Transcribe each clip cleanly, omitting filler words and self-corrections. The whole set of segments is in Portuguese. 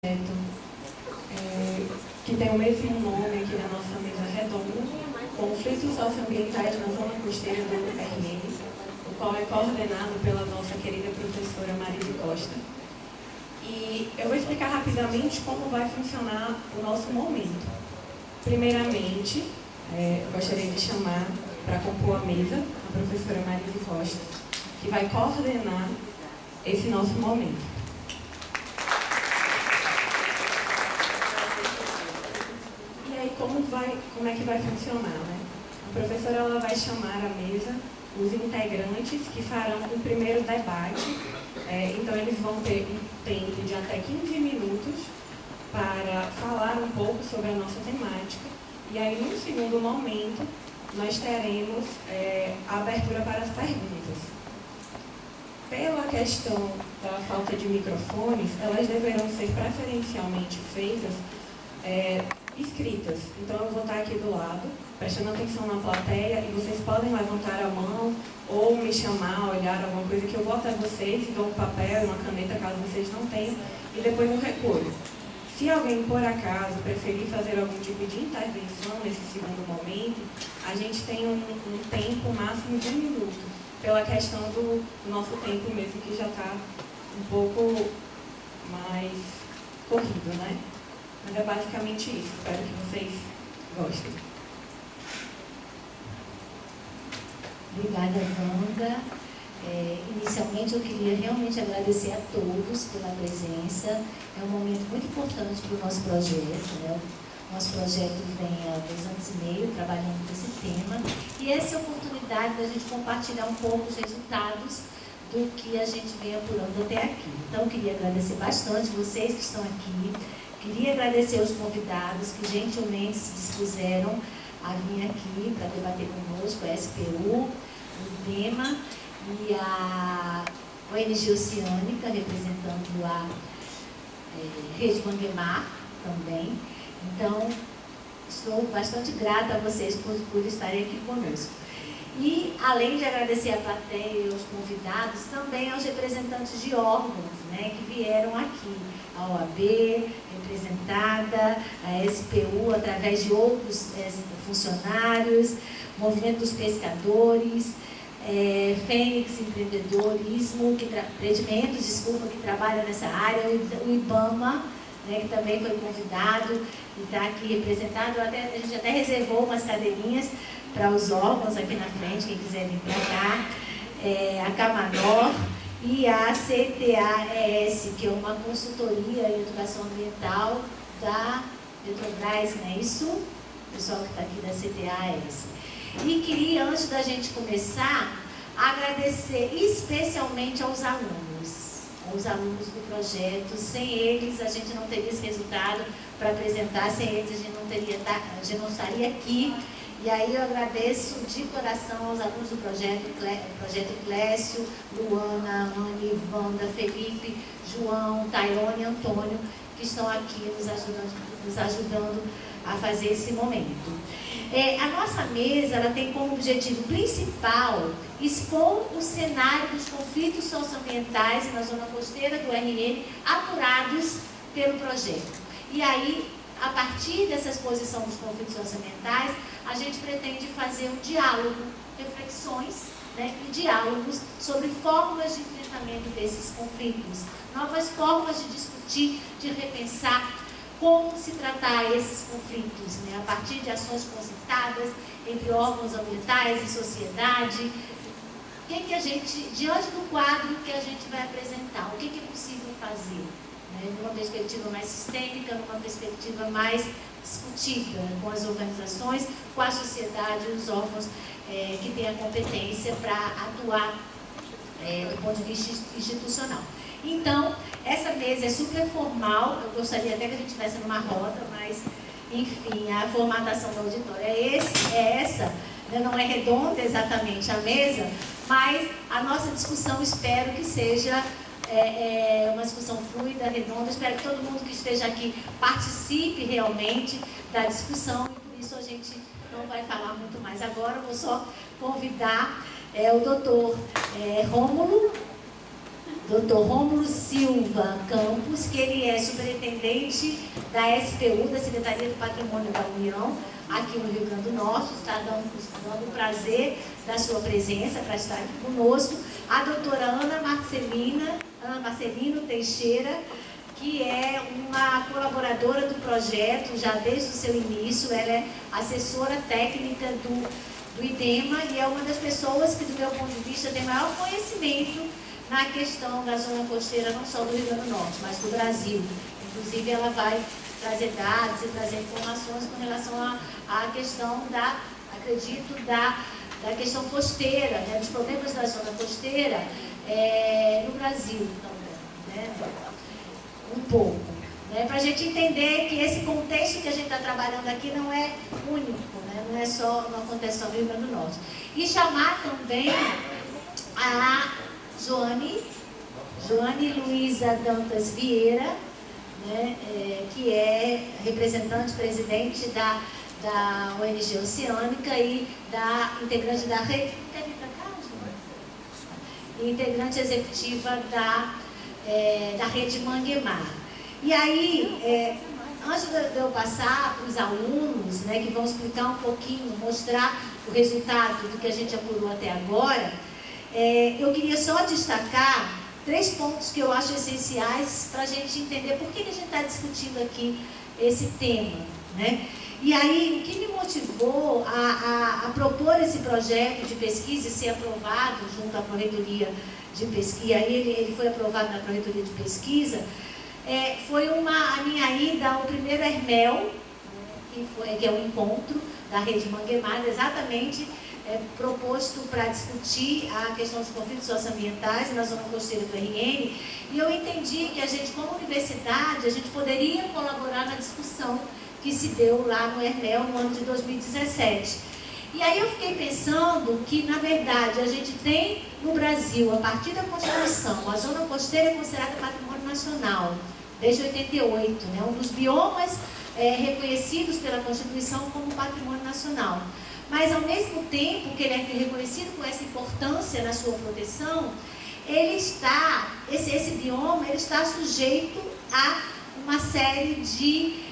Que tem o mesmo nome aqui na nossa mesa redonda, Conflitos Socioambientais na Zona Costeira do RN, o qual é coordenado pela nossa querida professora Marise Costa. E eu vou explicar rapidamente como vai funcionar o nosso momento. Primeiramente, eu gostaria de chamar para compor a mesa a professora Marise Costa, que vai coordenar esse nosso momento. E aí, como é que vai funcionar, né? A professora ela vai chamar à mesa os integrantes que farão o primeiro debate. Então, eles vão ter um tempo de até 15 minutos para falar um pouco sobre a nossa temática. E aí, no segundo momento, nós teremos a abertura para as perguntas. Pela questão da falta de microfones, elas deverão ser preferencialmente feitas escritas. Então, eu vou estar aqui do lado, prestando atenção na plateia, e vocês podem levantar a mão ou me chamar, olhar alguma coisa que eu vou até vocês e dou um papel e uma caneta, caso vocês não tenham, e depois eu recolho. Se alguém, por acaso, preferir fazer algum tipo de intervenção nesse segundo momento, a gente tem um tempo máximo de 1 minuto, pela questão do nosso tempo mesmo, que já está um pouco mais corrido, né? Mas é basicamente isso. Espero que vocês gostem. Obrigada, Wanda. Inicialmente, eu queria realmente agradecer a todos pela presença. É um momento muito importante para o nosso projeto, né? O nosso projeto vem há 2 anos e meio trabalhando com esse tema. E essa é a oportunidade da gente compartilhar um pouco os resultados do que a gente vem apurando até aqui. Então, eu queria agradecer bastante vocês que estão aqui. Queria agradecer os convidados que gentilmente se dispuseram a vir aqui para debater conosco, a SPU, o tema, e a ONG Oceânica, representando a Rede Manguemar também. Então, estou bastante grata a vocês por estarem aqui conosco. E, além de agradecer a plateia e os convidados, também aos representantes de órgãos, né, que vieram aqui. A OAB, representada, a SPU, através de outros funcionários, Movimento dos Pescadores, Fênix Empreendedorismo, que trabalha nessa área, o IBAMA, né, que também foi convidado e está aqui representado. A gente até reservou umas cadeirinhas para os órgãos aqui na frente, quem quiser vir para cá, a Camanor e a CTAES, que é uma consultoria em educação ambiental da Petrobras, não é isso? O pessoal que está aqui da CTAES. E queria, antes da gente começar, agradecer especialmente aos alunos do projeto. Sem eles, a gente não teria esse resultado para apresentar, sem eles, a gente não estaria aqui. E aí eu agradeço de coração aos alunos do projeto Clécio, Luana, Anne, Wanda, Felipe, João, Tairone e Antônio, que estão aqui nos ajudando a fazer esse momento. A nossa mesa ela tem como objetivo principal expor o cenário dos conflitos socioambientais na zona costeira do RN apurados pelo projeto. E aí, a partir dessa exposição dos conflitos socioambientais, a gente pretende fazer um diálogo, reflexões, né, e diálogos sobre fórmulas de enfrentamento desses conflitos, novas formas de discutir, de repensar como se tratar esses conflitos, né, a partir de ações concertadas entre órgãos ambientais e sociedade. O que a gente, diante do quadro que a gente vai apresentar, o que é possível fazer? Numa perspectiva mais sistêmica, numa perspectiva mais discutida com as organizações, com a sociedade e os órgãos que têm a competência para atuar do ponto de vista institucional. Então, essa mesa é super formal, eu gostaria até que a gente estivesse numa roda, mas, enfim, a formatação do auditório é essa, né? Não é redonda exatamente a mesa, mas a nossa discussão espero que seja uma discussão fluida, redonda. Espero que todo mundo que esteja aqui participe realmente da discussão, e por isso a gente não vai falar muito mais agora. Eu vou só convidar o doutor Rômulo Dr. Rômulo Silva Campos, que ele é superintendente da SPU, da Secretaria do Patrimônio da União, aqui no Rio Grande do Norte, está dando o prazer da sua presença para estar aqui conosco. A doutora Ana Marcelino Teixeira, que é uma colaboradora do projeto já desde o seu início. Ela é assessora técnica do IDEMA e é uma das pessoas que, do meu ponto de vista, tem maior conhecimento na questão da zona costeira, não só do Rio Grande do Norte, mas do Brasil. Inclusive, ela vai trazer dados e trazer informações com relação à questão da questão costeira, né, dos problemas da zona costeira no Brasil também, né, um pouco. Né, para a gente entender que esse contexto que a gente está trabalhando aqui não é único, né, não acontece só no Rio Grande do Norte. E chamar também a Joane Luiza Dantas Vieira, né, que é representante, presidente da ONG Oceânica e integrante da rede, integrante executiva da Rede Manguemar. E aí, antes de eu passar para os alunos, né, que vão explicar um pouquinho, mostrar o resultado do que a gente apurou até agora, eu queria só destacar 3 pontos que eu acho essenciais para a gente entender por que a gente está discutindo aqui esse tema, né? E aí, o que me motivou a propor esse projeto de pesquisa e ser aprovado junto à Corredoria de Pesquisa, e aí ele foi aprovado na Corredoria de Pesquisa, foi a minha ida ao primeiro Hermel, que é o encontro da Rede Manguemar, exatamente proposto para discutir a questão dos conflitos socioambientais na zona costeira do RN, e eu entendi que a gente, como universidade, a gente poderia colaborar na discussão que se deu lá no Hermel no ano de 2017. E aí eu fiquei pensando que, na verdade, a gente tem no Brasil, a partir da Constituição, a zona costeira é considerada patrimônio nacional, desde 88, né? Um dos biomas reconhecidos pela Constituição como patrimônio nacional. Mas, ao mesmo tempo que ele é reconhecido com essa importância na sua proteção, esse bioma ele está sujeito a uma série de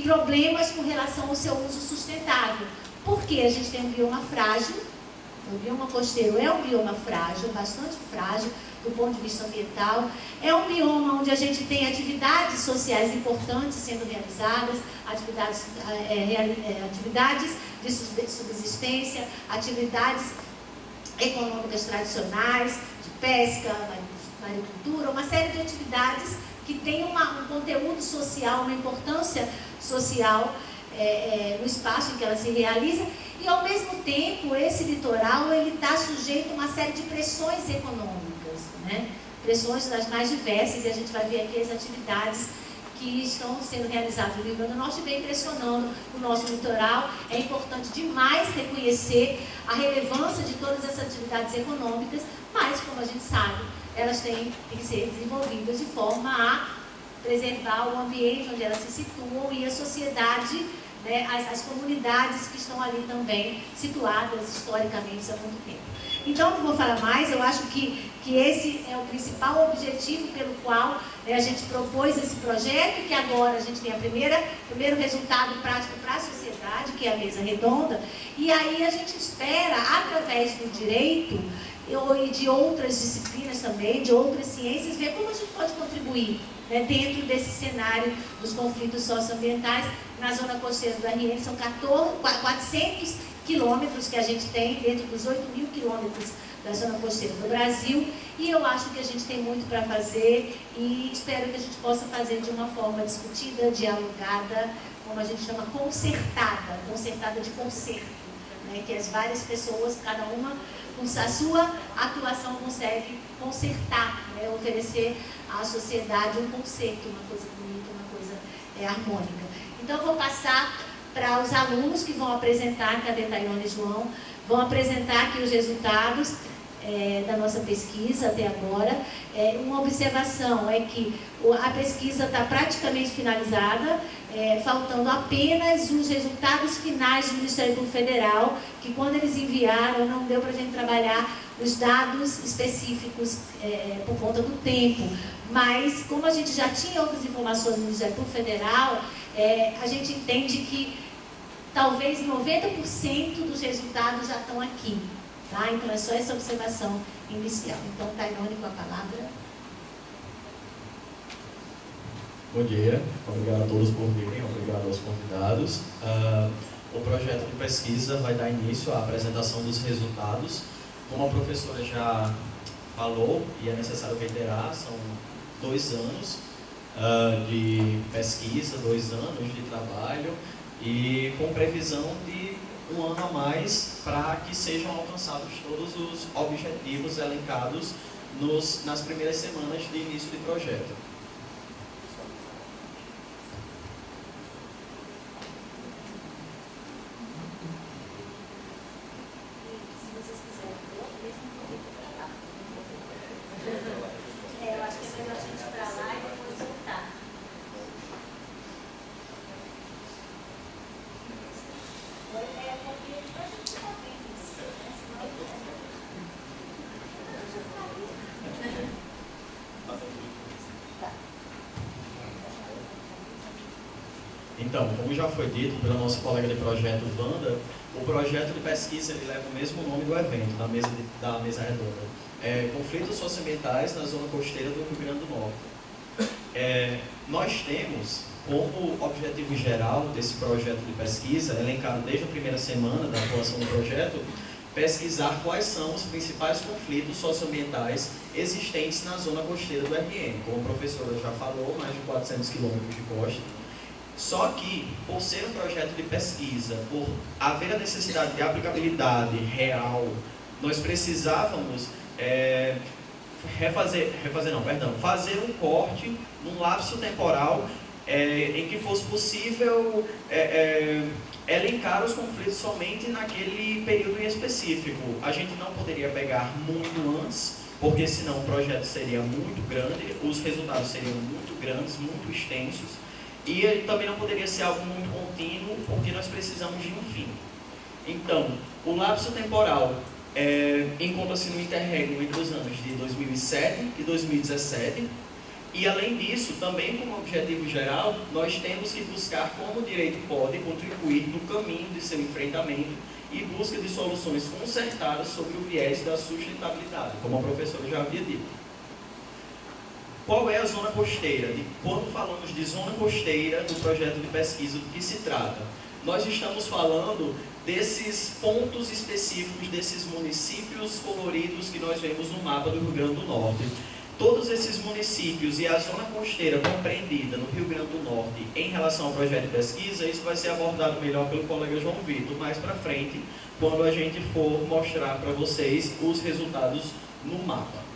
problemas com relação ao seu uso sustentável. Porque a gente tem um bioma frágil, o bioma costeiro é um bioma frágil, bastante frágil do ponto de vista ambiental. É um bioma onde a gente tem atividades sociais importantes sendo realizadas, atividades de subsistência, atividades econômicas tradicionais, de pesca, maricultura, uma série de atividades que tem um conteúdo social, uma importância social no espaço em que ela se realiza, e ao mesmo tempo esse litoral ele está sujeito a uma série de pressões econômicas, né? Pressões das mais diversas, e a gente vai ver aqui as atividades que estão sendo realizadas no Rio Grande do Norte, bem impressionando o nosso litoral. É importante demais reconhecer a relevância de todas essas atividades econômicas, mas, como a gente sabe, elas têm que ser desenvolvidas de forma a preservar o ambiente onde elas se situam e a sociedade, né, as comunidades que estão ali também situadas historicamente há muito tempo. Então, não vou falar mais, eu acho que esse é o principal objetivo pelo qual a gente propôs esse projeto, que agora a gente tem primeiro resultado prático para a sociedade, que é a mesa redonda, e aí a gente espera, através do direito e de outras disciplinas também, de outras ciências, ver como a gente pode contribuir, né, dentro desse cenário dos conflitos socioambientais. Na zona costeira do RN são 400 quilômetros que a gente tem dentro dos 8.000 quilômetros da zona costeira do Brasil, e eu acho que a gente tem muito para fazer e espero que a gente possa fazer de uma forma discutida, dialogada, como a gente chama, concertada de concerto, né, que as várias pessoas, cada uma com a sua atuação, consegue consertar, né, oferecer à sociedade um concerto, uma coisa bonita, uma coisa harmônica. Então, eu vou passar para os alunos que vão apresentar, cadê Tayone e João, vão apresentar aqui os resultados. da nossa pesquisa até agora. Uma observação é que a pesquisa está praticamente finalizada, faltando apenas os resultados finais do Ministério Público Federal, que quando eles enviaram não deu para a gente trabalhar os dados específicos por conta do tempo. Mas como a gente já tinha outras informações do Ministério Público Federal, a gente entende que talvez 90% dos resultados já estão aqui. Tá? Então, é só essa observação inicial. Então, Tainone com a palavra. Bom dia, obrigado a todos por virem, obrigado aos convidados. O projeto de pesquisa vai dar início à apresentação dos resultados. Como a professora já falou, e é necessário reiterar, são 2 anos de pesquisa, 2 anos de trabalho, e com previsão de 1 ano a mais para que sejam alcançados todos os objetivos elencados nas primeiras semanas de início de projeto. Eu acho que é melhor a gente ir para lá e depois voltar. Então, como já foi dito pela nossa colega de projeto, Wanda, o projeto de pesquisa ele leva o mesmo nome do evento, da mesa redonda. Conflitos socioambientais na zona costeira do Rio Grande do Norte. Nós temos, como objetivo geral desse projeto de pesquisa, elencado desde a primeira semana da atuação do projeto, pesquisar quais são os principais conflitos socioambientais existentes na zona costeira do RN. Como a professora já falou, mais de 400 quilômetros de costa. Só que, por ser um projeto de pesquisa, por haver a necessidade de aplicabilidade real, nós precisávamos fazer um corte num lapso temporal em que fosse possível elencar os conflitos somente naquele período em específico. A gente não poderia pegar muito antes, porque senão o projeto seria muito grande, os resultados seriam muito grandes, muito extensos, e ele também não poderia ser algo muito contínuo, porque nós precisamos de um fim. Então, o lapso temporal encontra-se no interregno entre os anos de 2007 e 2017, e além disso, também como objetivo geral, nós temos que buscar como o direito pode contribuir no caminho de seu enfrentamento e busca de soluções concertadas sobre o viés da sustentabilidade, como a professora já havia dito. Qual é a zona costeira? Quando falamos de zona costeira do projeto de pesquisa, do que se trata? Nós estamos falando desses pontos específicos, desses municípios coloridos que nós vemos no mapa do Rio Grande do Norte. Todos esses municípios e a zona costeira compreendida no Rio Grande do Norte em relação ao projeto de pesquisa, isso vai ser abordado melhor pelo colega João Vitor mais para frente, quando a gente for mostrar para vocês os resultados no mapa.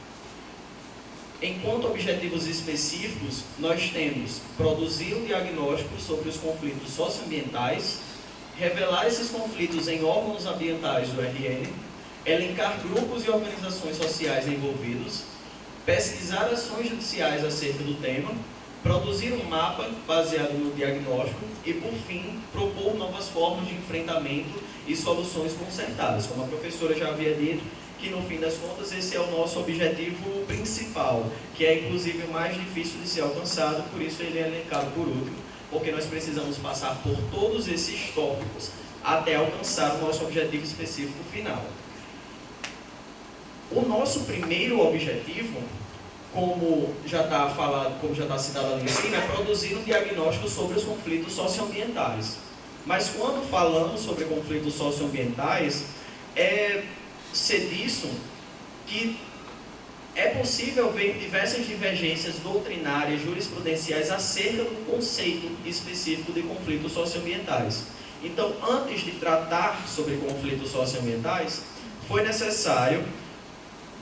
Enquanto objetivos específicos, nós temos produzir um diagnóstico sobre os conflitos socioambientais, revelar esses conflitos em órgãos ambientais do RN, elencar grupos e organizações sociais envolvidos, pesquisar ações judiciais acerca do tema, produzir um mapa baseado no diagnóstico e, por fim, propor novas formas de enfrentamento e soluções concertadas. Como a professora já havia dito, que no fim das contas esse é o nosso objetivo principal, que é inclusive o mais difícil de ser alcançado, por isso ele é elencado por último, porque nós precisamos passar por todos esses tópicos até alcançar o nosso objetivo específico final. O nosso primeiro objetivo, como já está falado, como já está citado ali em cima, é produzir um diagnóstico sobre os conflitos socioambientais. Mas quando falamos sobre conflitos socioambientais, ser disso que é possível ver diversas divergências doutrinárias, jurisprudenciais acerca do conceito específico de conflitos socioambientais. Então, antes de tratar sobre conflitos socioambientais, foi necessário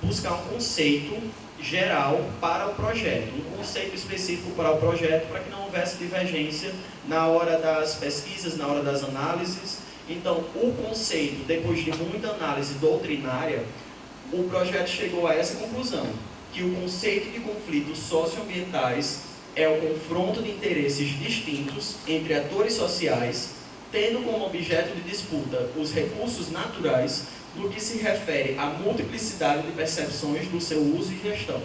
buscar um conceito geral para o projeto, um conceito específico para o projeto, para que não houvesse divergência na hora das pesquisas, na hora das análises. Então, o conceito, depois de muita análise doutrinária, o projeto chegou a essa conclusão, que o conceito de conflitos socioambientais é o confronto de interesses distintos entre atores sociais, tendo como objeto de disputa os recursos naturais no que se refere à multiplicidade de percepções do seu uso e gestão,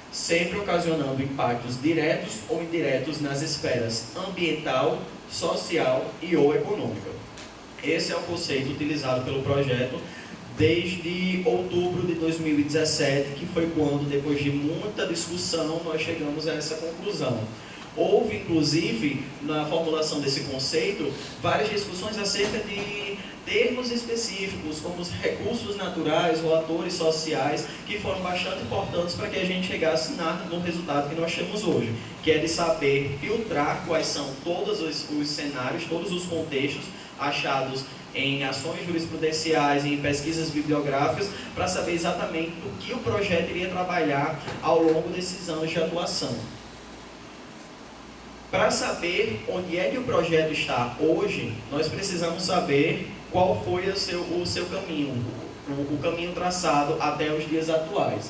sempre ocasionando impactos diretos ou indiretos nas esferas ambiental, social e ou econômica. Esse é o conceito utilizado pelo projeto desde outubro de 2017, que foi quando, depois de muita discussão, nós chegamos a essa conclusão. Houve, inclusive, na formulação desse conceito, várias discussões acerca de termos específicos, como os recursos naturais ou atores sociais, que foram bastante importantes para que a gente chegasse no resultado que nós temos hoje, que é de saber filtrar quais são todos os cenários, todos os contextos achados em ações jurisprudenciais e em pesquisas bibliográficas, para saber exatamente o que o projeto iria trabalhar ao longo desses anos de atuação. Para saber onde é que o projeto está hoje, nós precisamos saber qual foi o seu caminho, o caminho traçado até os dias atuais.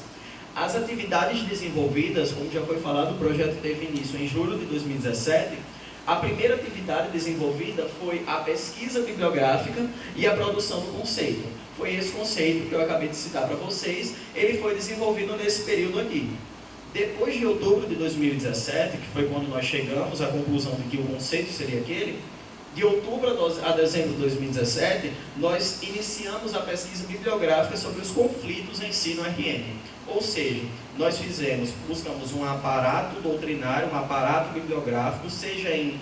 As atividades desenvolvidas, como já foi falado, o projeto teve início em julho de 2017. A primeira atividade desenvolvida foi a pesquisa bibliográfica e a produção do conceito. Foi esse conceito que eu acabei de citar para vocês, ele foi desenvolvido nesse período aqui. Depois de outubro de 2017, que foi quando nós chegamos à conclusão de que o conceito seria aquele, de outubro a dezembro de 2017, nós iniciamos a pesquisa bibliográfica sobre os conflitos em si no RN. Ou seja, nós buscamos um aparato doutrinário, um aparato bibliográfico, seja em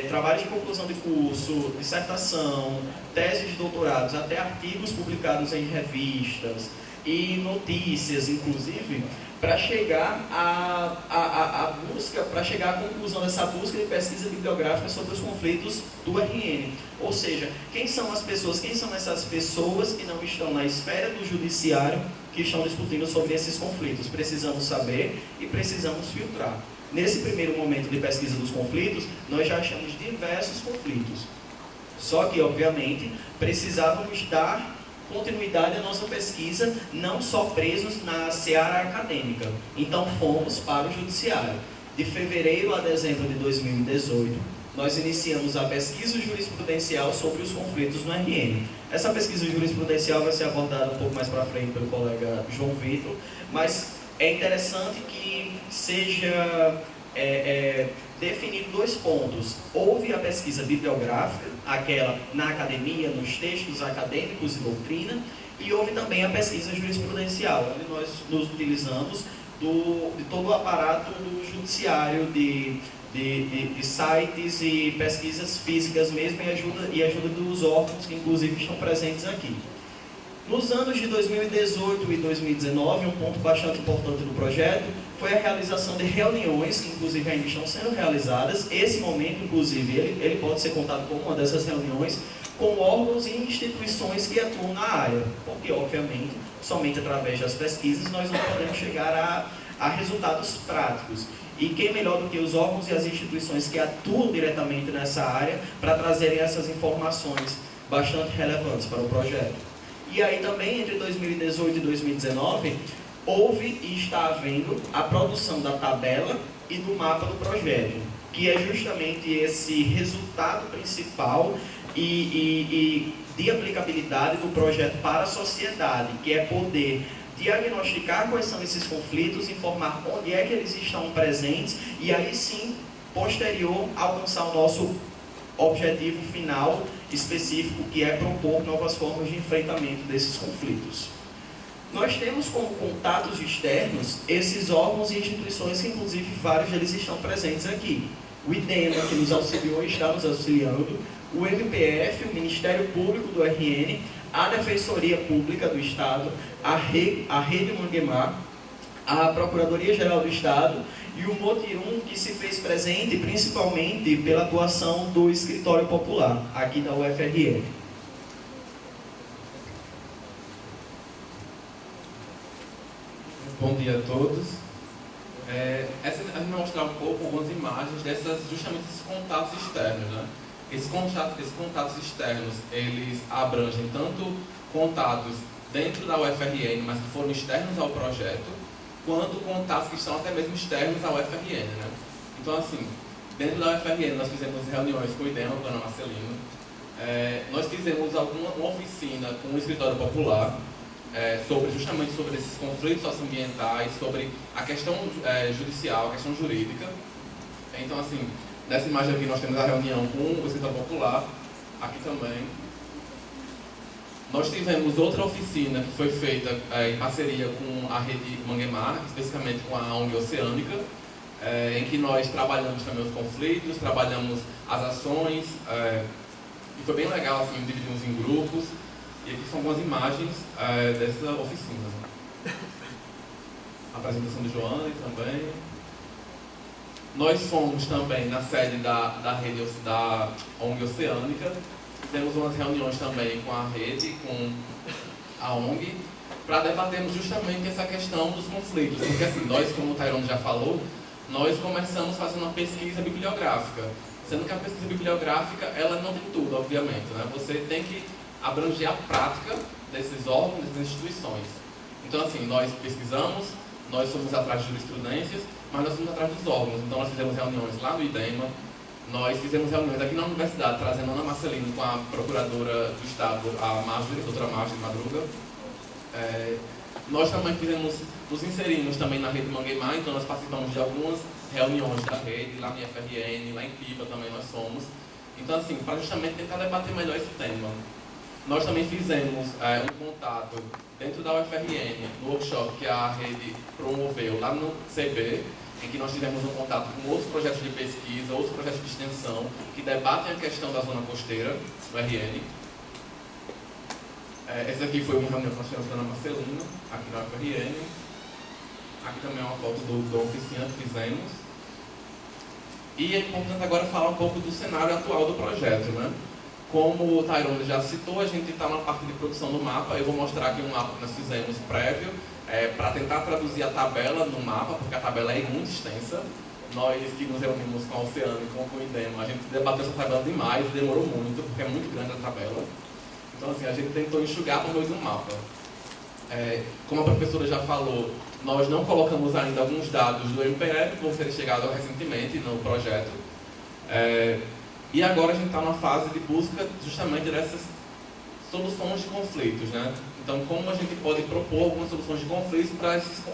trabalhos de conclusão de curso, dissertação, teses de doutorados, até artigos publicados em revistas e notícias, inclusive, para chegar à conclusão dessa busca de pesquisa bibliográfica sobre os conflitos do RN. Ou seja, quem são essas pessoas que não estão na esfera do judiciário que estão discutindo sobre esses conflitos? Precisamos saber e precisamos filtrar. Nesse primeiro momento de pesquisa dos conflitos, nós já achamos diversos conflitos. Só que, obviamente, precisávamos dar continuidade à nossa pesquisa, não só presos na seara acadêmica. Então fomos para o judiciário. De fevereiro a dezembro de 2018, nós iniciamos a pesquisa jurisprudencial sobre os conflitos no RN. Essa pesquisa jurisprudencial vai ser abordada um pouco mais para frente pelo colega João Vitor, mas é interessante que seja definido dois pontos. Houve a pesquisa bibliográfica, aquela na academia, nos textos acadêmicos e doutrina, e houve também a pesquisa jurisprudencial, onde nós nos utilizamos de todo o aparato do judiciário, de sites e pesquisas físicas mesmo, e ajuda dos órgãos que inclusive estão presentes aqui. Nos anos de 2018 e 2019, um ponto bastante importante do projeto foi a realização de reuniões, que inclusive ainda estão sendo realizadas. Esse momento, inclusive, ele pode ser contado como uma dessas reuniões, com órgãos e instituições que atuam na área, porque, obviamente, somente através das pesquisas nós não podemos chegar a resultados práticos. E quem melhor do que os órgãos e as instituições que atuam diretamente nessa área para trazerem essas informações bastante relevantes para o projeto. E aí também, entre 2018 e 2019, houve e está havendo a produção da tabela e do mapa do projeto, que é justamente esse resultado principal e de aplicabilidade do projeto para a sociedade, que é poder diagnosticar quais são esses conflitos, informar onde é que eles estão presentes e aí sim, posterior, alcançar o nosso objetivo final específico, que é propor novas formas de enfrentamento desses conflitos. Nós temos como contatos externos esses órgãos e instituições que, inclusive, vários deles estão presentes aqui. O IDEMA, que nos auxiliou e está nos auxiliando, o MPF, o Ministério Público do RN, a Defensoria Pública do Estado, a Rede Manguemar, a Procuradoria-Geral do Estado e o Motirum, que se fez presente principalmente pela atuação do Escritório Popular, aqui da UFRN. Bom dia a todos. A gente vai mostrar um pouco algumas imagens justamente desses contatos externos, né? Esses contatos externos, eles abrangem tanto contatos dentro da UFRN, mas que foram externos ao projeto, quanto contatos que estão até mesmo externos à UFRN, né? Então, assim, dentro da UFRN nós fizemos reuniões com o IDEMA, com a Ana Marcelino, nós fizemos uma oficina com o Escritório Popular, justamente sobre esses conflitos socioambientais, sobre a questão judicial, a questão jurídica. Então, assim, nessa imagem aqui nós temos a reunião com o Escritório Popular, aqui também. Nós tivemos outra oficina que foi feita em parceria com a Rede Manguemar, especificamente com a ONG Oceânica, em que nós trabalhamos também os conflitos, trabalhamos as ações, e foi bem legal, assim, dividimos em grupos, e aqui são algumas imagens dessa oficina. A apresentação de Joana também. Nós fomos também na sede da rede da ONG Oceânica, fizemos umas reuniões também com a rede, com a ONG, para debatermos justamente essa questão dos conflitos. Porque assim, nós, como o Tairone já falou, nós começamos fazendo uma pesquisa bibliográfica. Sendo que a pesquisa bibliográfica, ela não tem tudo, obviamente, né? Você tem que abranger a prática desses órgãos, dessas instituições. Então, assim, nós pesquisamos, nós fomos atrás de jurisprudências, mas nós fomos atrás dos órgãos. Então, nós fizemos reuniões lá no IDEMA, nós fizemos reuniões aqui na universidade, trazendo a Ana Marcelino com a procuradora do Estado, a doutora Marjorie Madruga. Nós também nos inserimos também na rede Manguemar, então nós participamos de algumas reuniões da rede, lá na IFRN, lá em Pipa também nós somos. Então, assim, para justamente tentar debater melhor esse tema. Nós também fizemos um contato dentro da UFRN, no workshop que a rede promoveu lá no CB, em que nós tivemos um contato com outros projetos de pesquisa, outros projetos de extensão, que debatem a questão da zona costeira do RN. Essa aqui foi uma reunião que nós tivemos com a Ana Marcelino, aqui na UFRN. Aqui também é uma foto da oficina que fizemos. E é importante agora falar um pouco do cenário atual do projeto, né? Como o Tairone já citou, a gente está na parte de produção do mapa. Eu vou mostrar aqui um mapa que nós fizemos prévio, para tentar traduzir a tabela no mapa, porque a tabela é muito extensa. Nós que nos reunimos com a Oceano e com o IDEMA, a gente debateu essa tabela demais, demorou muito, porque é muito grande a tabela. Então, assim, a gente tentou enxugar por meio de um mapa. Como a professora já falou, nós não colocamos ainda alguns dados do MPF, que vão ser chegados recentemente no projeto. E agora a gente está numa fase de busca justamente dessas soluções de conflitos, né? Então, como a gente pode propor algumas soluções de conflitos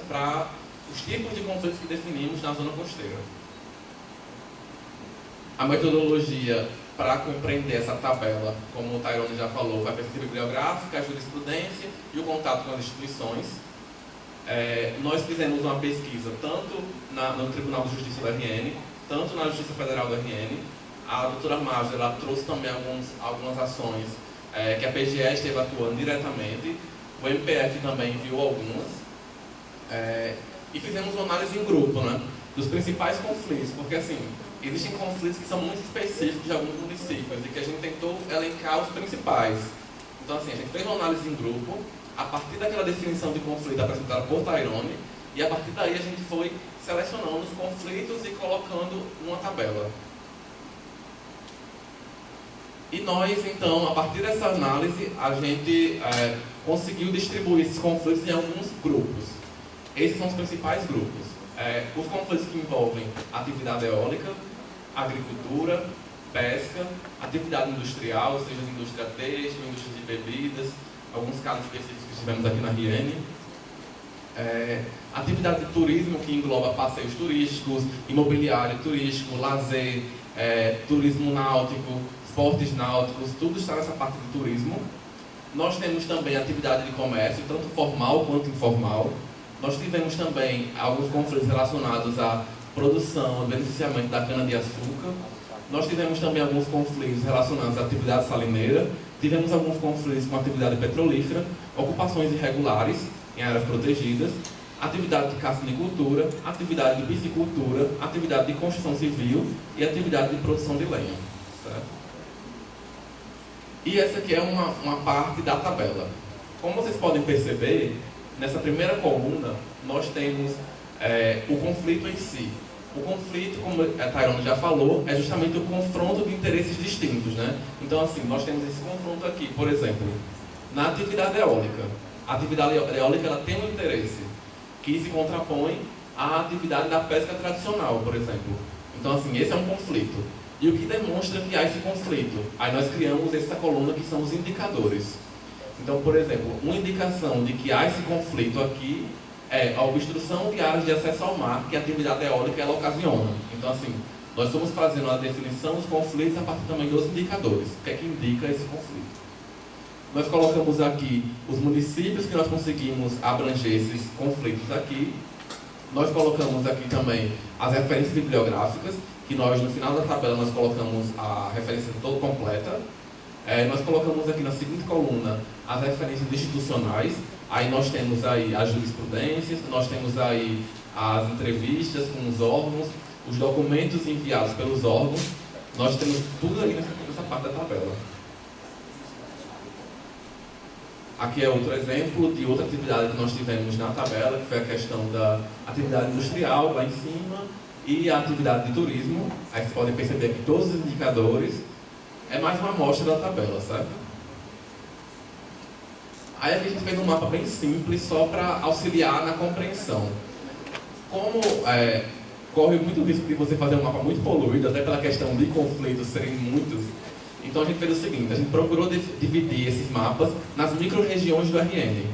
para os tipos de conflitos que definimos na zona costeira. A metodologia para compreender essa tabela, como o Tairone já falou, vai a pesquisa bibliográfica, a jurisprudência e o contato com as instituições. Nós fizemos uma pesquisa tanto no Tribunal de Justiça do RN, tanto na Justiça Federal do RN. A doutora Marjorie, ela trouxe também algumas ações que a PGE esteve atuando diretamente, o MPF também enviou algumas, e fizemos uma análise em grupo, né, dos principais conflitos, porque assim, existem conflitos que são muito específicos de alguns municípios e que a gente tentou elencar os principais. Então assim, a gente fez uma análise em grupo, a partir daquela definição de conflito apresentada por Tairone, e a partir daí a gente foi selecionando os conflitos e colocando numa tabela. E nós, então, a partir dessa análise, a gente conseguiu distribuir esses conflitos em alguns grupos. Esses são os principais grupos. Os conflitos que envolvem atividade eólica, agricultura, pesca, atividade industrial, seja indústria têxtil, indústria de bebidas, alguns casos específicos que tivemos aqui na RN. Atividade de turismo, que engloba passeios turísticos, imobiliário turístico, lazer, turismo náutico, esportes náuticos, tudo está nessa parte de turismo. Nós temos também atividade de comércio, tanto formal quanto informal. Nós tivemos também alguns conflitos relacionados à produção e beneficiamento da cana-de-açúcar. Nós tivemos também alguns conflitos relacionados à atividade salineira. Tivemos alguns conflitos com a atividade petrolífera, ocupações irregulares em áreas protegidas, atividade de caçanicultura, atividade de piscicultura, atividade de construção civil e atividade de produção de lenha. Certo? E essa aqui é uma parte da tabela. Como vocês podem perceber, nessa primeira coluna, nós temos o conflito em si. O conflito, como a Tairone já falou, é justamente o confronto de interesses distintos, né? Então, assim, nós temos esse confronto aqui, por exemplo, na atividade eólica. a atividade eólica ela tem um interesse que se contrapõe à atividade da pesca tradicional, por exemplo. Então, assim, esse é um conflito. E o que demonstra que há esse conflito? Aí nós criamos essa coluna que são os indicadores. Então, por exemplo, uma indicação de que há esse conflito aqui é a obstrução de áreas de acesso ao mar que a atividade eólica ela ocasiona. Então, assim, nós estamos fazendo a definição dos conflitos a partir também dos indicadores. O que é que indica esse conflito? Nós colocamos aqui os municípios que nós conseguimos abranger esses conflitos aqui. Nós colocamos aqui também as referências bibliográficas, que nós, no final da tabela, nós colocamos a referência toda completa. Nós colocamos aqui na seguinte coluna as referências institucionais. Aí nós temos aí as jurisprudências, nós temos aí as entrevistas com os órgãos, os documentos enviados pelos órgãos. Nós temos tudo aí nessa parte da tabela. Aqui é outro exemplo de outra atividade que nós tivemos na tabela, que foi a questão da atividade industrial lá em cima e a atividade de turismo. Aí vocês podem perceber que todos os indicadores é mais uma amostra da tabela, certo? Aí a gente fez um mapa bem simples só para auxiliar na compreensão. Como corre muito risco de você fazer um mapa muito poluído, até pela questão de conflitos serem muitos, então a gente fez o seguinte, a gente procurou dividir esses mapas nas micro-regiões do RN.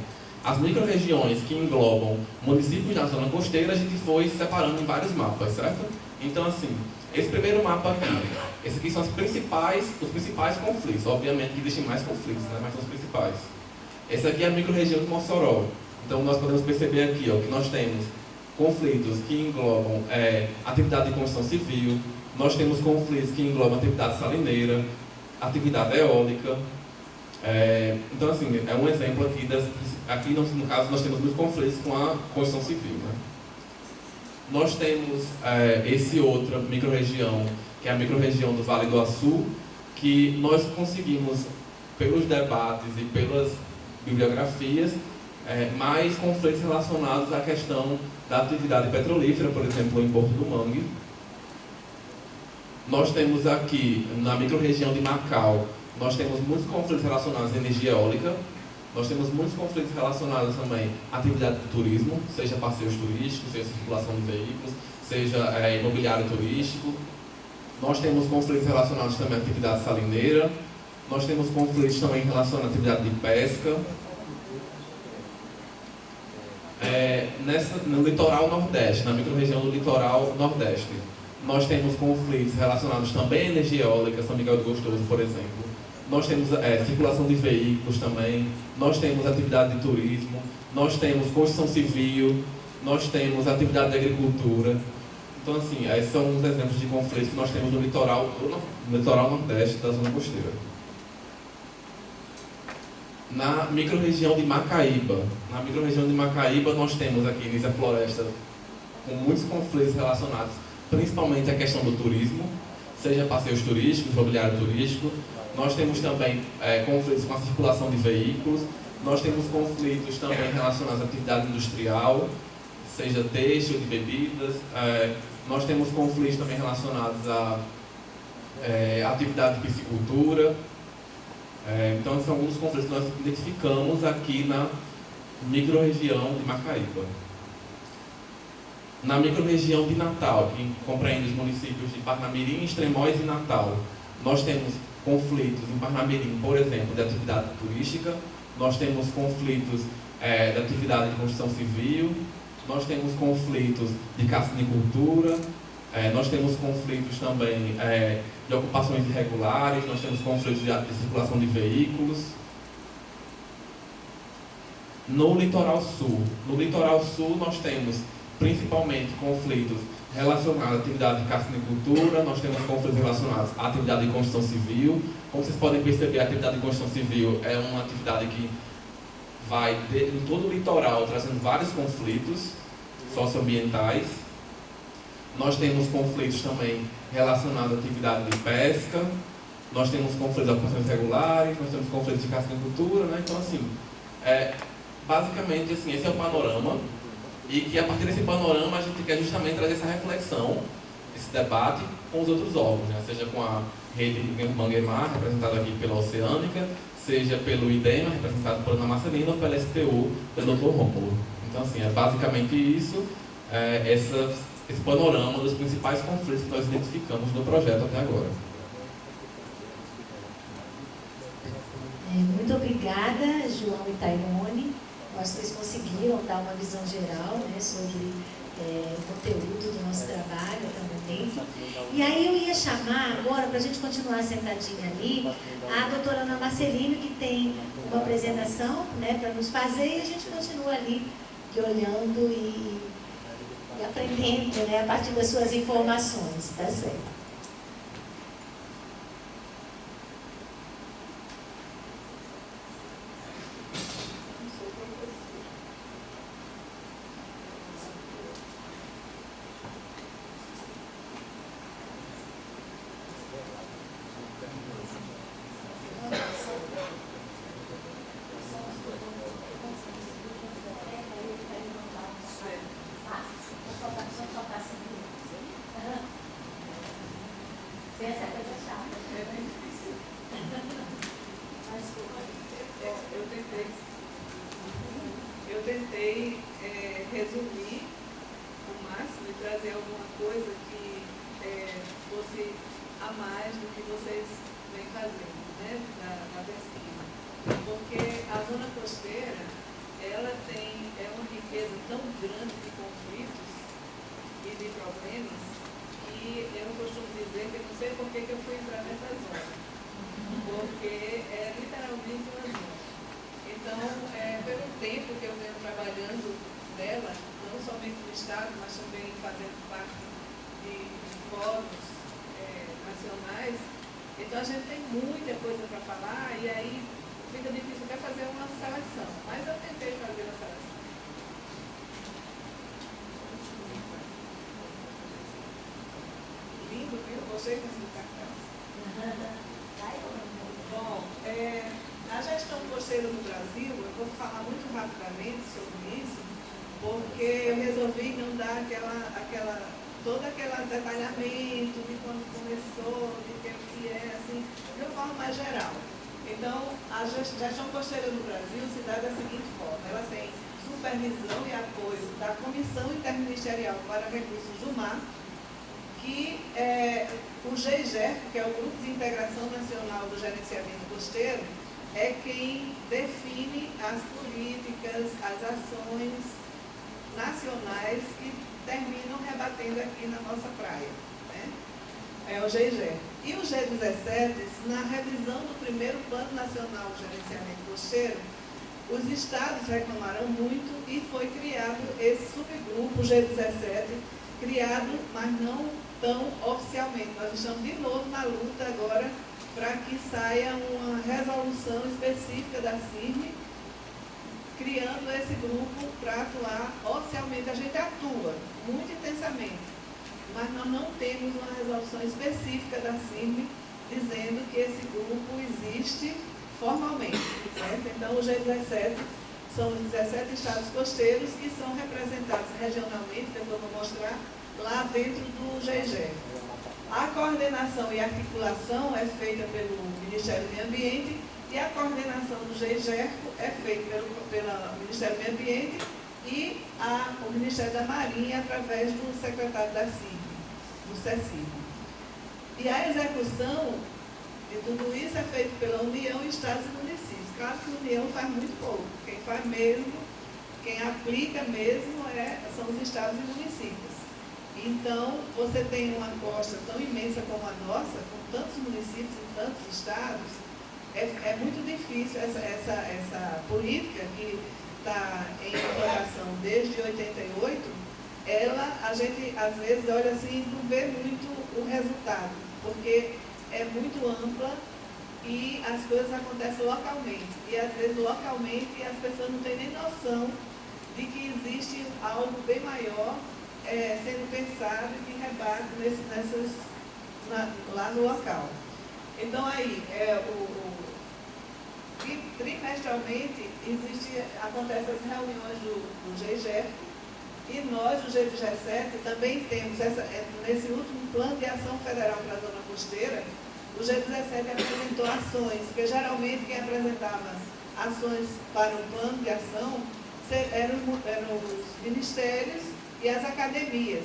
As micro-regiões que englobam municípios na zona costeira, a gente foi separando em vários mapas, certo? Então, assim, esse primeiro mapa aqui, esses aqui são os principais conflitos. Obviamente que existem mais conflitos, né? Mas são os principais. Essa aqui é a micro-região de Mossoró. Então, nós podemos perceber aqui ó, que nós temos conflitos que englobam atividade de construção civil, nós temos conflitos que englobam atividade salineira, atividade eólica. Então, assim, é um exemplo aqui, aqui no caso, nós temos muitos conflitos com a construção civil. Né? Nós temos esse outra micro-região, que é a micro-região do Vale do Açu, que nós conseguimos, pelos debates e pelas bibliografias, mais conflitos relacionados à questão da atividade petrolífera, por exemplo, em Porto do Mangue. Nós temos aqui, na micro-região de Macau, nós temos muitos conflitos relacionados à energia eólica. Nós temos muitos conflitos relacionados também à atividade de turismo, seja passeios turísticos, seja circulação de veículos, seja imobiliário turístico. Nós temos conflitos relacionados também à atividade salineira. Nós temos conflitos também relacionados à atividade de pesca. No litoral nordeste, na micro-região do litoral nordeste, nós temos conflitos relacionados também à energia eólica, São Miguel do Gostoso, por exemplo. Nós temos circulação de veículos também, nós temos atividade de turismo, nós temos construção civil, nós temos atividade de agricultura. Então, assim, esses são os exemplos de conflitos que nós temos no litoral nordeste da zona costeira. Na micro-região de Macaíba, nós temos aqui Nísia Floresta com muitos conflitos relacionados principalmente à questão do turismo, seja passeios turísticos, mobiliário turístico. Nós temos também conflitos com a circulação de veículos, nós temos conflitos também relacionados à atividade industrial, seja têxtil, de bebidas. Nós temos conflitos também relacionados à atividade de piscicultura. Então, são alguns conflitos que nós identificamos aqui na micro-região de Macaíba. Na micro-região de Natal, que compreende os municípios de Parnamirim, Extremóis e Natal, nós temos conflitos em Parnamirim, por exemplo, de atividade turística, nós temos conflitos de atividade de construção civil, nós temos conflitos de carcinicultura, nós temos conflitos também de ocupações irregulares, nós temos conflitos de circulação de veículos. No litoral sul nós temos principalmente conflitos relacionados à atividade de carcinicultura, nós temos conflitos relacionados à atividade de construção civil. Como vocês podem perceber, a atividade de construção civil é uma atividade que vai em todo o litoral trazendo vários conflitos socioambientais. Nós temos conflitos também relacionados à atividade de pesca, nós temos conflitos de ocupações regulares, nós temos conflitos de carcinicultura, né? Então, assim, basicamente, assim, esse é o panorama, e que a partir desse panorama a gente quer justamente trazer essa reflexão, esse debate com os outros órgãos, né? Seja com a rede Manguemar, representada aqui pela Oceânica, seja pelo IDEMA, representado por Ana Marcelina, ou pela STU, pelo Dr. Rômulo. Então, assim, é basicamente isso, esse panorama dos principais conflitos que nós identificamos no projeto até agora. Muito obrigada, João e Tairone. Acho que vocês conseguiram dar uma visão geral, né, sobre o conteúdo do nosso trabalho até o momento. E aí eu ia chamar agora, para a gente continuar sentadinha ali, a doutora Ana Marcelino, que tem uma apresentação, né, para nos fazer, e a gente continua ali olhando e aprendendo, né, a partir das suas informações, tá certo? Eu tentei resumir o máximo e trazer alguma coisa que fosse a mais do que vocês vêm fazendo, né, na pesquisa. Porque a zona costeira, ela é uma riqueza tão grande de conflitos e de problemas que eu costumo dizer que eu não sei por que eu fui entrar nessa zona. Porque é literalmente uma zona. Então, pelo tempo que eu venho trabalhando nela, não somente no Estado, mas também fazendo parte de fóruns nacionais, então a gente tem muita coisa para falar e aí fica difícil até fazer uma seleção. Mas eu tentei fazer a seleção. Lindo, viu? Gostei desse cartaz. Bom, a gestão costeira no Brasil, eu vou falar muito rapidamente sobre isso, porque eu resolvi não dar todo aquele detalhamento de quando começou, de que é, assim, de uma forma mais geral. Então, a gestão costeira no Brasil se dá da seguinte forma: ela tem supervisão e apoio da Comissão Interministerial para Recursos do Mar, que o GIGER, que é o Grupo de Integração Nacional do Gerenciamento Costeiro, é quem define as políticas, as ações nacionais que terminam rebatendo aqui na nossa praia, né? É o GIGER. E o G17, na revisão do primeiro Plano Nacional de Gerenciamento Costeiro, os estados reclamaram muito e foi criado esse subgrupo G17, criado, mas não tão oficialmente. Nós estamos de novo na luta agora para que saia uma resolução específica da CIRM, criando esse grupo para atuar oficialmente. A gente atua muito intensamente, mas nós não temos uma resolução específica da CIRM dizendo que esse grupo existe formalmente, certo? Então, o G17 são os 17 estados costeiros que são representados regionalmente, depois eu vou mostrar, lá dentro do GIGER. A coordenação e articulação é feita pelo Ministério do Meio Ambiente e a coordenação do GIGER é feita pelo Ministério do Meio Ambiente e o Ministério da Marinha através do secretário da CIRM, do CECIRM. E a execução de tudo isso é feita pela União, Estados e Municípios. Claro que a União faz muito pouco. Quem faz mesmo, quem aplica mesmo são os estados e municípios. Então, você tem uma costa tão imensa como a nossa, com tantos municípios e tantos estados, é muito difícil essa política que está em implantação desde 88, a gente às vezes olha assim e não vê muito o resultado, porque é muito ampla e as coisas acontecem localmente. E às vezes localmente as pessoas não têm nem noção de que existe algo bem maior sendo pensado e que rebate lá no local. Então aí, trimestralmente acontecem as reuniões do GIGER e nós, do G17, também temos nesse último plano de ação federal para a zona costeira, o G17 apresentou ações, porque geralmente quem apresentava ações para o plano de ação eram os ministérios e as academias.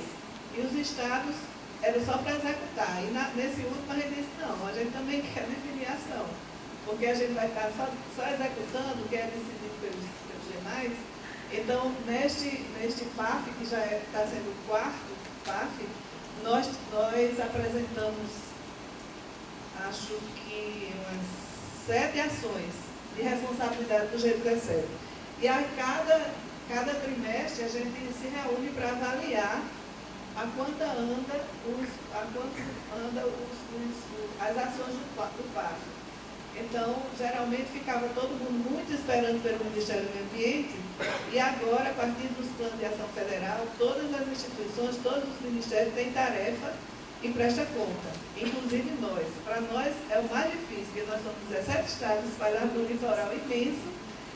E os estados eram só para executar. E nesse último a gente disse, não, a gente também quer definir ação, porque a gente vai estar só executando o que é decidido pelos demais. Então, neste PAF, que já está sendo o quarto PAF, nós apresentamos, acho que umas 7 ações de responsabilidade do G17. E a cada trimestre a gente se reúne para avaliar a quanto anda as ações do PAF. Então, geralmente ficava todo mundo muito esperando pelo Ministério do Meio Ambiente, e agora, a partir dos planos de ação federal, todas as instituições, todos os ministérios têm tarefa e presta conta, inclusive nós. Para nós é o mais difícil, porque nós somos 17 estados espalhados no litoral imenso,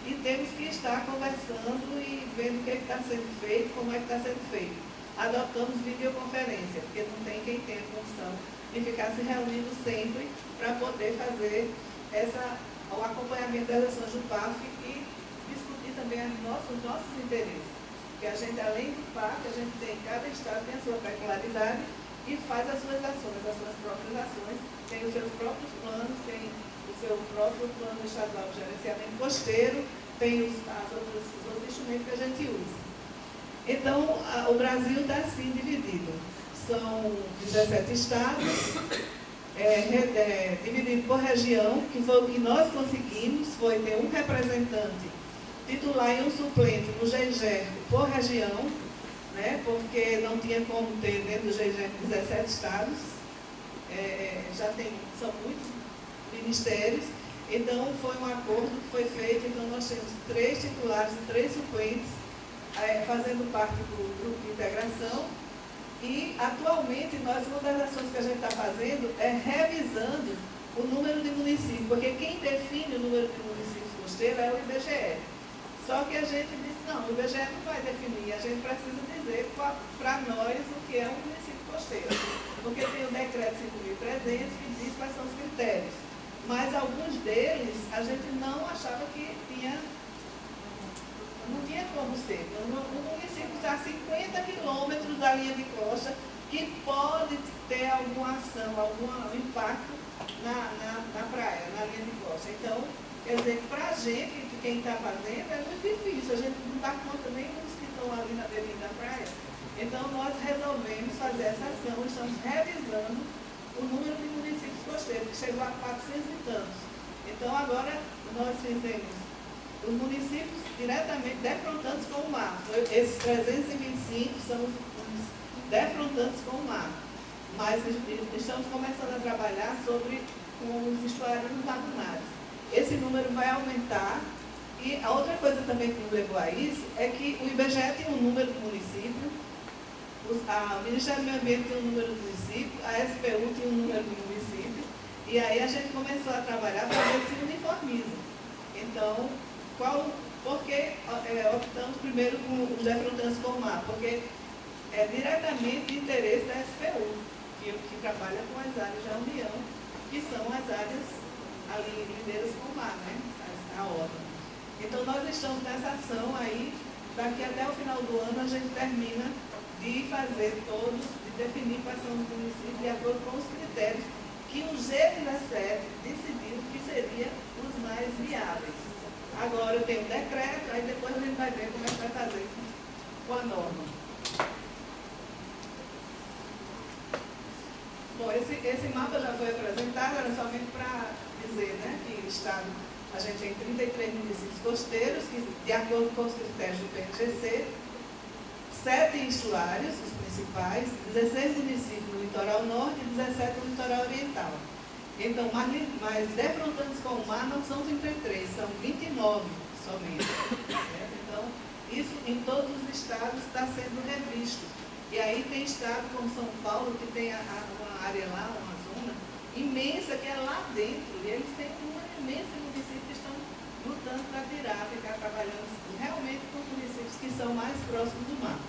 e temos que estar conversando e vendo o que está sendo feito, como é que está sendo feito. Adotamos videoconferência, porque não tem quem tenha condição de ficar se reunindo sempre para poder fazer o acompanhamento das ações do PAF e discutir também os nossos interesses. Porque a gente, além do PAF, a gente tem, cada estado tem a sua peculiaridade e faz as suas ações, as suas próprias ações, tem os seus próprios planos, tem o seu próprio plano estadual de gerenciamento costeiro, tem os outros instrumentos que a gente usa. Então, o Brasil está assim dividido. São 17 estados, dividido por região, que foi o que nós conseguimos, foi ter um representante titular e um suplente no GEGERCO por região, né, porque não tinha como ter dentro do GEGERCO 17 estados, são muitos ministérios, então foi um acordo que foi feito, então nós temos 3 titulares e 3 suplentes, fazendo parte do grupo de integração. E, atualmente, uma das ações que a gente está fazendo é revisando o número de municípios, porque quem define o número de municípios costeiros é o IBGE. Só que a gente disse, não, o IBGE não vai definir, a gente precisa dizer para nós o que é um município costeiro. Porque tem o decreto 5.300 que diz quais são os critérios. Mas alguns deles, a gente não achava que não tinha como ser. Um município está a 50 quilômetros da linha de costa, que pode ter alguma ação, algum impacto na praia, na linha de costa. Então, quer dizer, para a gente, quem está fazendo, é muito difícil. A gente não dá conta nem dos que estão ali na beirinha da praia. Então, nós resolvemos fazer essa ação, estamos revisando o número de municípios costeiros, que chegou a 400 e tantos. Então, agora, nós fizemos os municípios diretamente defrontantes com o mar. Esses 325 são os defrontantes com o mar. Mas estamos começando a trabalhar com os estuários lagunares. Esse número vai aumentar. E a outra coisa também que nos levou a isso é que o IBGE tem um número de município, o Ministério do Meio Ambiente tem um número de município, a SPU tem um número de município, e aí a gente começou a trabalhar para ver se uniformiza. Então, por que optamos primeiro com os defrontantes com o mar? Porque é diretamente de interesse da SPU, que trabalha com as áreas da União, que são as áreas ali lindeiras com o mar, né? A ordem. Então, nós estamos nessa ação aí, daqui até o final do ano a gente termina de fazer todos, de definir quais são os municípios de acordo com os critérios que o G17 decidiu que seriam os mais viáveis. Agora tem um decreto, aí depois a gente vai ver como é que vai fazer com a norma. Bom, esse mapa já foi apresentado, era somente para dizer, né, que o estado, a gente tem 33 municípios costeiros, que de acordo com os critérios do PNGC, 7 estuários, os principais, 16 municípios no litoral norte e 17 no litoral oriental. Então, mas defrontantes com o mar não são 33, são 29 somente. Certo? Então, isso em todos os estados está sendo revisto. E aí tem estado como São Paulo, que tem uma área lá, uma zona imensa, que é lá dentro. E eles têm uma imensa município que estão lutando para ficar trabalhando realmente com municípios que são mais próximos do mar.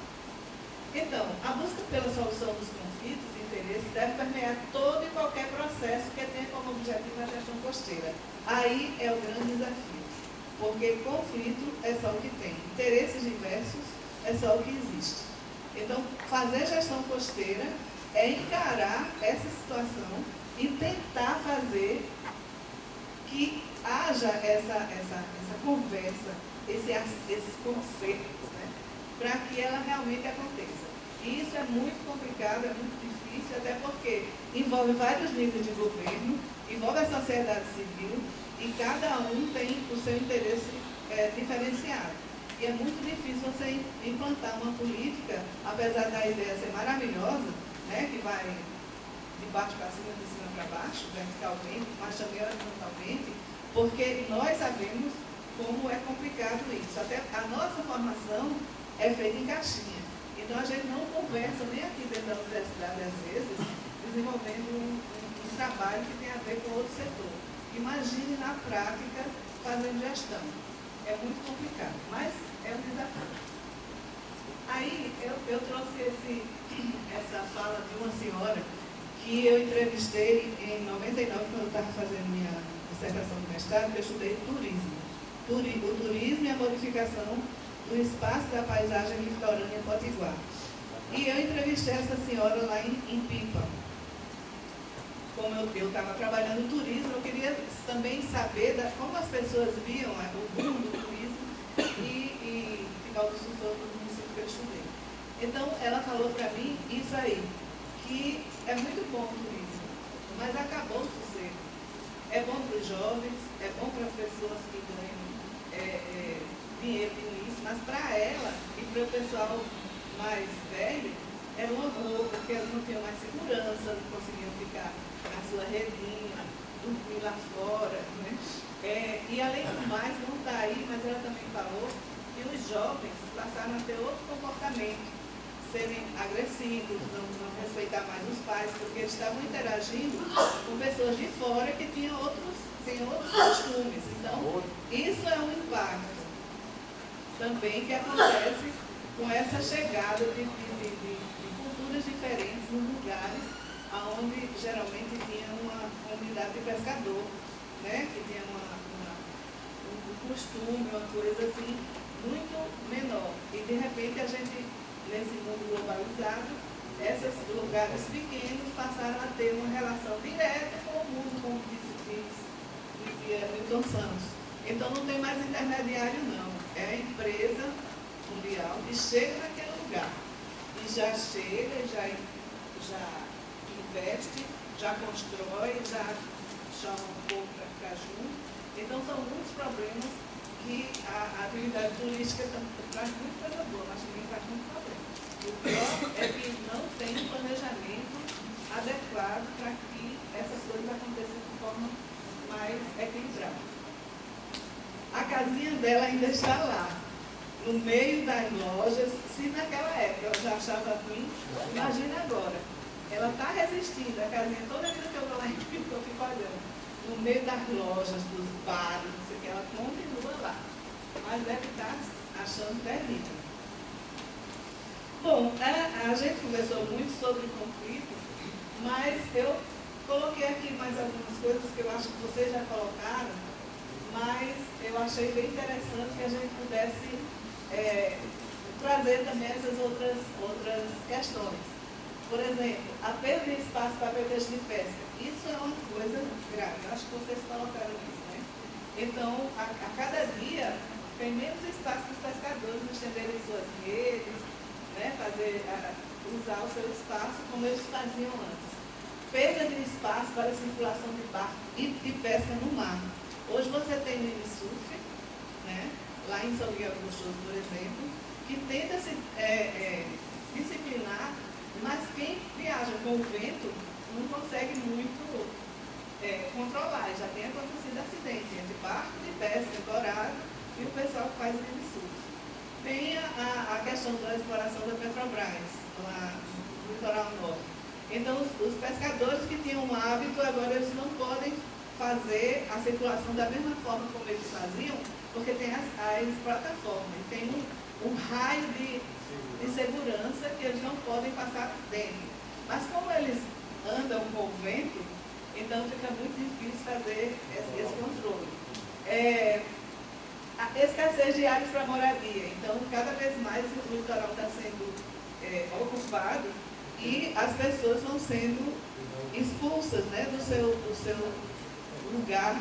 Então, a busca pela solução dos conflitos de interesse deve permear todo e qualquer processo que tenha como objetivo a gestão costeira. Aí é o grande desafio, porque conflito é só o que tem, interesses diversos é só o que existe. Então, fazer gestão costeira é encarar essa situação e tentar fazer que haja essa conversa, esses concertos, né, para que ela realmente aconteça. E isso é muito complicado, é muito difícil, até porque envolve vários níveis de governo, envolve a sociedade civil, e cada um tem o seu interesse diferenciado. E é muito difícil você implantar uma política, apesar da ideia ser maravilhosa, né, que vai de baixo para cima, de cima para baixo, verticalmente, mas também horizontalmente, porque nós sabemos como é complicado isso. Até a nossa formação é feita em caixinha. Então a gente não conversa nem aqui dentro da universidade, às vezes, desenvolvendo um trabalho que tem a ver com outro setor. Imagine na prática fazendo gestão. É muito complicado, mas é um desafio. Aí eu trouxe essa fala de uma senhora que eu entrevistei em 99, quando eu estava fazendo minha dissertação de mestrado, que eu estudei turismo. O turismo e a modificação do espaço da paisagem litorânea potiguar. E eu entrevistei essa senhora lá em Pipa. Como eu estava trabalhando no turismo, eu queria também saber como as pessoas viam o boom do turismo e Fical do Sul foi o município que eu estudei. Então, ela falou para mim isso aí, que é muito bom o turismo, mas acabou o sossego. É bom para os jovens, é bom para as pessoas que ganham dinheiro com isso, mas para ela e para o pessoal mais velho, era um horror, porque eles não tinham mais segurança, não conseguiam ficar na sua redinha, dormir lá fora, né? E além do mais, não está aí, mas ela também falou que os jovens passaram a ter outro comportamento, serem agressivos, não respeitar mais os pais, porque eles estavam interagindo com pessoas de fora que têm outros costumes. Então, isso é um impacto também que acontece com essa chegada de culturas diferentes nos lugares onde geralmente tinha uma comunidade de pescador, né, que tinha um costume, uma coisa assim, muito menor. E de repente a gente, nesse mundo globalizado, esses lugares pequenos passaram a ter uma relação direta com o mundo, como dizia Milton Santos. Então não tem mais intermediário não, é a empresa mundial que chega naquele lugar e já chega, já investe, já constrói, já chama um povo para ficar junto. Então são muitos problemas que a atividade turística traz muita coisa boa, mas também traz muito problema. O pior é que não tem um planejamento adequado para que essas coisas aconteçam de forma mais equilibrada. A casinha dela ainda está lá, no meio das lojas. Se naquela época ela já achava ruim, imagina agora. Ela está resistindo, a casinha, toda vida que eu vou lá em Pipa, eu fico olhando. No meio das lojas, dos bares, não sei o que, ela continua lá. Mas deve estar achando terrível. Bom, a gente conversou muito sobre conflito, mas eu coloquei aqui mais algumas coisas que eu acho que vocês já colocaram, mas eu achei bem interessante que a gente pudesse trazer também essas outras questões. Por exemplo, a perda de espaço para pretexto de pesca. Isso é uma coisa grave. Eu acho que vocês colocaram isso, né? Então, a cada dia tem menos espaço para os pescadores estenderem suas redes, né? Usar o seu espaço como eles faziam antes. Perda de espaço para a circulação de barco e de pesca no mar. Hoje você tem o Unisurf, né? Lá em São Miguel do Gostoso, por exemplo, que tenta se disciplinar, mas quem viaja com o vento não consegue muito controlar. Já tem acontecido acidente entre barco de pesca dourado e o pessoal que faz o Unisurf. Tem a questão da exploração da Petrobras, lá no litoral norte. Então, os pescadores que tinham um hábito, agora eles não podem fazer a circulação da mesma forma como eles faziam, porque tem as plataformas. E tem um raio de segurança que eles não podem passar dentro. Mas como eles andam com o vento, então fica muito difícil fazer esse controle. A escassez de áreas para moradia. Então, cada vez mais o litoral está sendo ocupado e as pessoas vão sendo expulsas, né, do seu lugar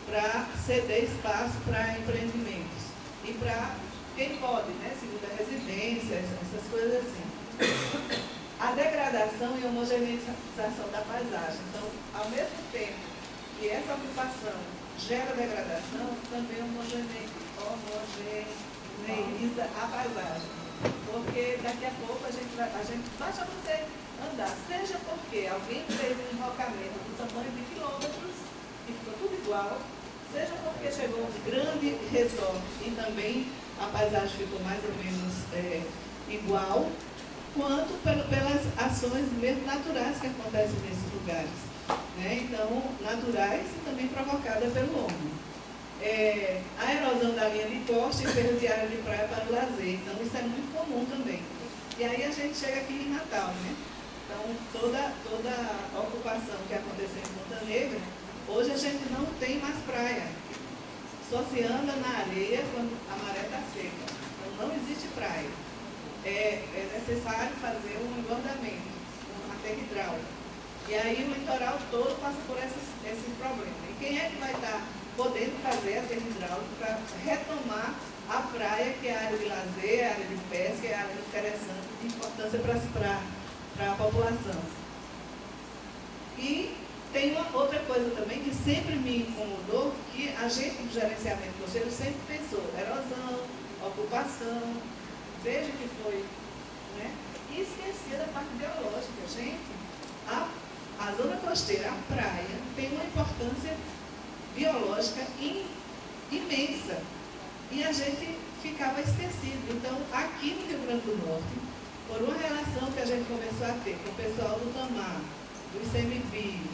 para ceder espaço para empreendimentos. E para quem pode, né, segunda residência, essas coisas assim. A degradação e homogeneização da paisagem. Então, ao mesmo tempo que essa ocupação gera degradação, também homogeneiza a paisagem. Porque daqui a pouco a gente basta você andar, seja porque alguém fez um enrocamento do tamanho de quilômetros e ficou tudo igual, seja porque chegou um grande resort e também a paisagem ficou mais ou menos igual, quanto pelas ações mesmo naturais que acontecem nesses lugares. Né? Então, naturais e também provocadas pelo homem. A erosão da linha de costa e perda de área de praia para o lazer. Então, isso é muito comum também. E aí a gente chega aqui em Natal, né? Então, toda a ocupação que aconteceu em Ponta Negra, hoje a gente não tem mais praia. Só se anda na areia quando a maré está seca. Então, não existe praia. É necessário fazer um engordamento, uma terra hidráulica. E aí o litoral todo passa por esse problema. E quem é que vai estar podendo fazer a terra hidráulica para retomar a praia, que é a área de lazer, a área de pesca, é a área interessante, de importância para a população. E tem uma outra coisa também que sempre me incomodou, que a gente do gerenciamento costeiro sempre pensou, erosão, ocupação, veja que foi, né? E esquecia da parte biológica. Gente, a zona costeira, a praia, tem uma importância biológica imensa. E a gente ficava esquecido. Então, aqui no Rio Grande do Norte, por uma relação que a gente começou a ter com o pessoal do TAMAR, do ICMBio,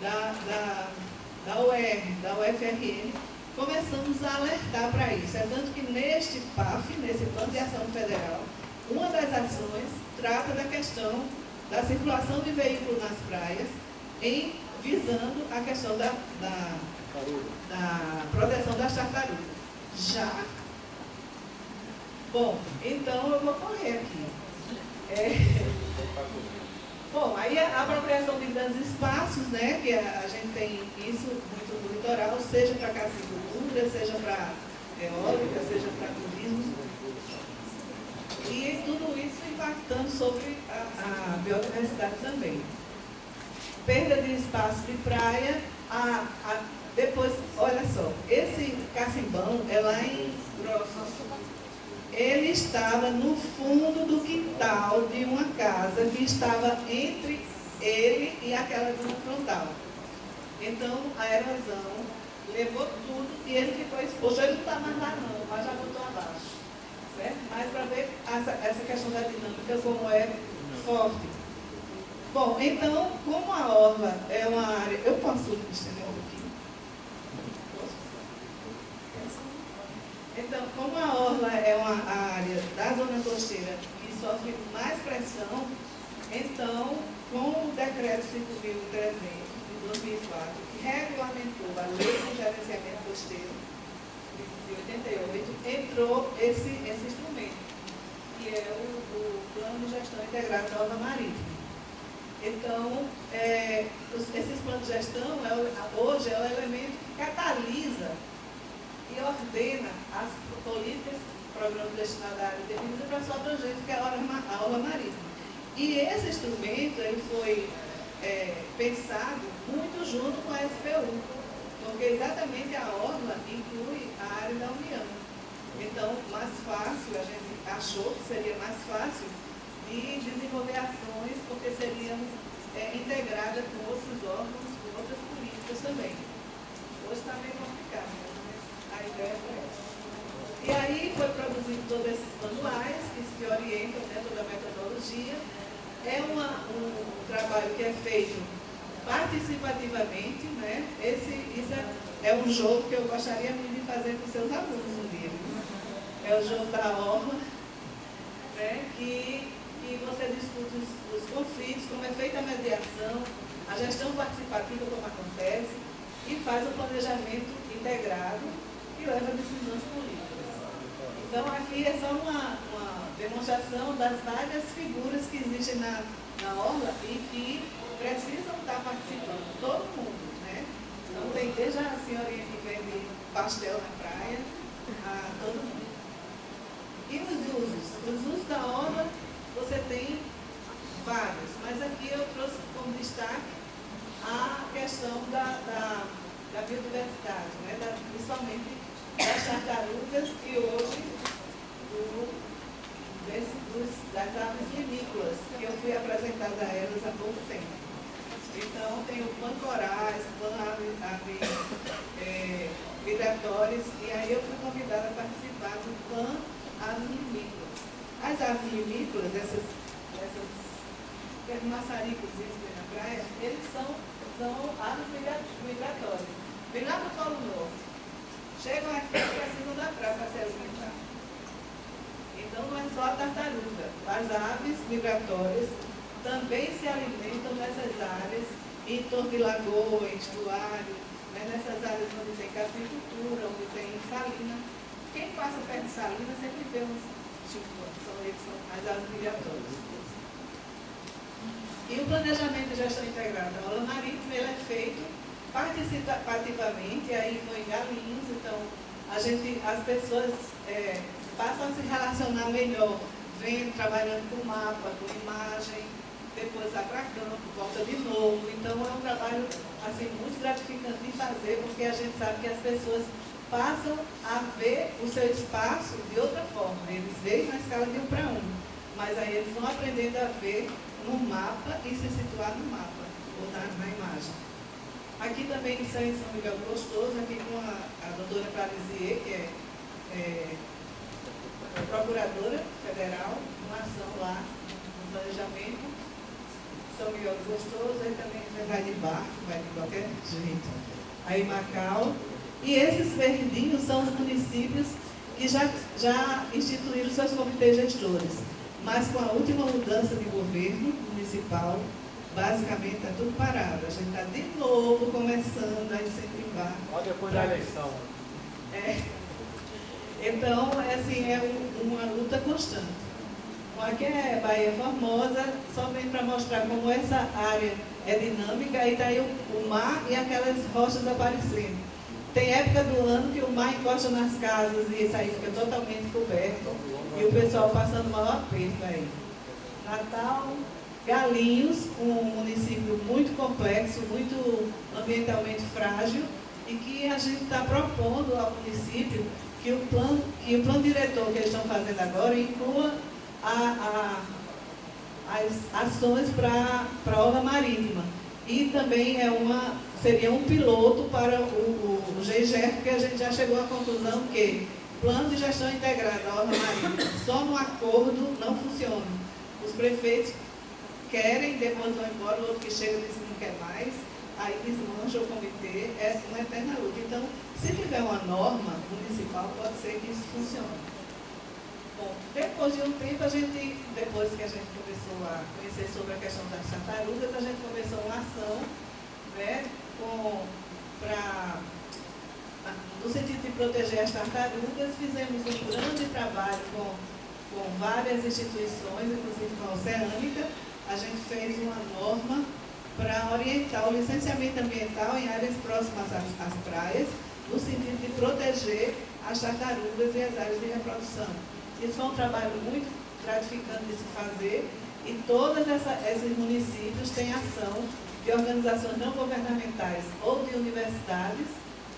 da UER, da UFRN, começamos a alertar para isso. É tanto que neste PAF, nesse Plano de Ação Federal, uma das ações trata da questão da circulação de veículos nas praias, visando a questão da proteção das tartarugas. Já? Bom, então eu vou correr aqui. Bom, aí a apropriação de grandes espaços, né, que a gente tem isso muito no litoral, seja para cacicultura, seja para eólica, seja para turismo. E tudo isso impactando sobre a biodiversidade também. Perda de espaço de praia, depois, olha só, esse cacimbão é lá em Grossos. Ele estava no fundo do quintal de uma casa que estava entre ele e aquela duna frontal. Então, a erosão levou tudo e ele ficou exposto. Ele não está mais lá não, mas já botou abaixo. Certo? Mas para ver essa questão da dinâmica como é forte. Bom, então, como a orla é uma área... Eu posso estender um pouquinho? Então, como a orla é uma área da zona costeira que sofre mais pressão, então, com o decreto 5.300 de 2004, que regulamentou a lei de gerenciamento costeiro de 88, entrou esse instrumento, que é o Plano de Gestão Integrado da Orla Marítima. Então, esses planos de gestão, hoje, é o elemento que catalisa e ordena as políticas, programas destinados à área definida para a sua abrangência, que é a orla marítima. E esse instrumento ele foi pensado muito junto com a SPU, porque exatamente a orla inclui a área da União. Então, mais fácil, a gente achou que seria mais fácil de desenvolver ações, porque seriam integradas com outros órgãos, com outras políticas também. Hoje está meio complicado, mas a ideia foi essa. E aí foi produzido todos esses manuais que orientam, né, toda a metodologia. É um trabalho que é feito participativamente, né? Isso é um jogo que eu gostaria muito de fazer com seus alunos um dia. É o jogo da orla, né, que você discute os conflitos, como é feita a mediação, a gestão participativa, como acontece, e faz o planejamento integrado e leva a decisões políticas. Então, aqui é só uma demonstração das várias figuras que existem na orla e que precisam estar participando, todo mundo, né? Então, tem desde a senhorinha que vende pastel na praia, a todo mundo. E os usos? Os usos da orla, você tem vários, mas aqui eu trouxe como destaque a questão da biodiversidade, né? Principalmente das tartarugas e hoje das aves vinícolas, que eu fui apresentada a elas há pouco tempo. Então, tem o pan-corais, pan-aves migratórias, e aí eu fui convidada a participar do pan-aves vinícolas. As aves vinícolas, essas maçaricos na praia, eles são aves migratórias. Vêm lá do Polo Norte. Chegam aqui e precisam da praia para se alimentar. Então, não é só a tartaruga. As aves migratórias também se alimentam nessas áreas, em torno de lagoa, em estuário, né, nessas áreas onde tem caficultura, onde tem salina. Quem passa perto de salina sempre vê uns tipos, são as aves migratórias. E o planejamento de gestão integrada da orla marítima, ele é feito participativamente, e aí foi em Galinhos, então as pessoas passam a se relacionar melhor, vem trabalhando com mapa, com imagem, depois vai para campo, volta de novo. Então é um trabalho assim, muito gratificante de fazer, porque a gente sabe que as pessoas passam a ver o seu espaço de outra forma. Eles veem na escala de 1 para 1, mas aí eles vão aprendendo a ver no mapa e se situar no mapa, ou na imagem. Aqui também em São Miguel do Gostoso, aqui com a doutora Clarisier, que é procuradora federal, uma ação lá no planejamento. São Miguel do Gostoso, aí também vai de barco, vai de qualquer jeito. Aí Macau. E esses verdinhos são os municípios que já instituíram seus comitês gestores. Mas com a última mudança de governo municipal, basicamente está tudo parado. A gente está de novo começando a incentivar. Olha depois da eleição. Então, assim, é uma luta constante. Aqui é Bahia Formosa, só vem para mostrar como essa área é dinâmica, e está aí o mar e aquelas rochas aparecendo. Tem época do ano que o mar encosta nas casas e isso aí fica totalmente coberto, e o pessoal passando maior aperto aí. Natal, Galinhos, um município muito complexo, muito ambientalmente frágil, e que a gente está propondo ao município que o plano diretor que eles estão fazendo agora inclua as ações para a orla marítima. E também seria um piloto para o GIGER, porque a gente já chegou à conclusão que plano de gestão integrada da orla marítima, só no acordo não funciona. Os prefeitos querem, depois vão embora, o outro que chega diz que não quer mais, aí desmancha o comitê, é uma eterna luta. Então, se tiver uma norma municipal, pode ser que isso funcione. Bom, depois de um tempo, depois que a gente começou a conhecer sobre a questão das tartarugas, a gente começou uma ação, né, no sentido de proteger as tartarugas. Fizemos um grande trabalho com várias instituições, inclusive com a Oceânica. A gente fez uma norma para orientar o licenciamento ambiental em áreas próximas às praias, no sentido de proteger as tartarugas e as áreas de reprodução. Isso foi um trabalho muito gratificante de se fazer, e todos esses municípios têm ação de organizações não governamentais ou de universidades,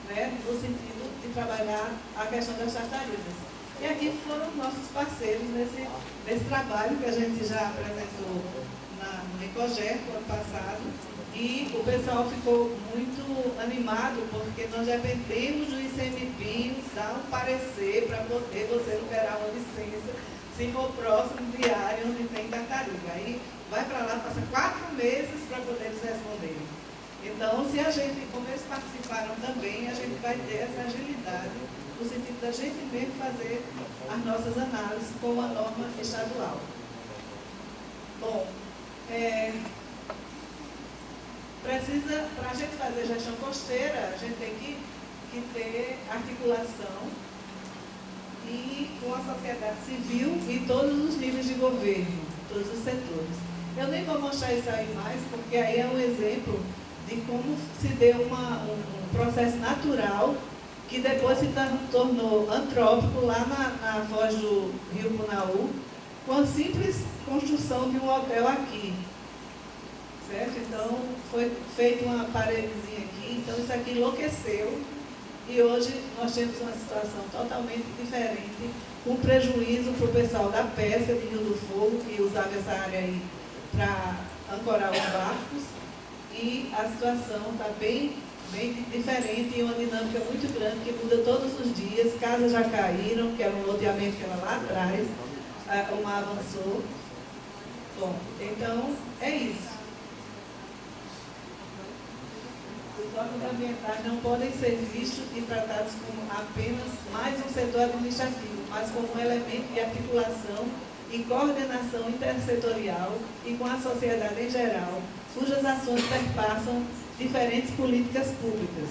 né, no sentido de trabalhar a questão das tartarugas. E aqui foram nossos parceiros nesse trabalho que a gente já apresentou no Ecoger, no ano passado, e o pessoal ficou muito animado, porque nós dependemos do ICMBio dar um parecer para poder você liberar uma licença, se for próximo de área onde tem tartaruga. Aí vai para lá, passa 4 meses para poder eles responderem. Então, como eles participaram também, a gente vai ter essa agilidade no sentido da gente mesmo fazer as nossas análises com a norma estadual. Bom, para a gente fazer gestão costeira, a gente tem que ter articulação e com a sociedade civil e todos os níveis de governo, todos os setores. Eu nem vou mostrar isso aí mais, porque aí é um exemplo de como se deu um processo natural que depois se tornou antrópico lá na foz do Rio Punaú, com a simples construção de um hotel aqui. Certo? Então, foi feita uma paredezinha aqui, então isso aqui enlouqueceu e hoje nós temos uma situação totalmente diferente, com prejuízo para o pessoal da pesca de Rio do Fogo, que usava essa área aí para ancorar os barcos, e a situação está bem diferente e uma dinâmica muito grande, que muda todos os dias. Casas já caíram, que era um loteamento que era lá atrás, o mar avançou. Bom, então é isso. Os órgãos ambientais não podem ser vistos e tratados como apenas mais um setor administrativo, mas como um elemento de articulação e coordenação intersetorial e com a sociedade em geral, cujas ações perpassam diferentes políticas públicas.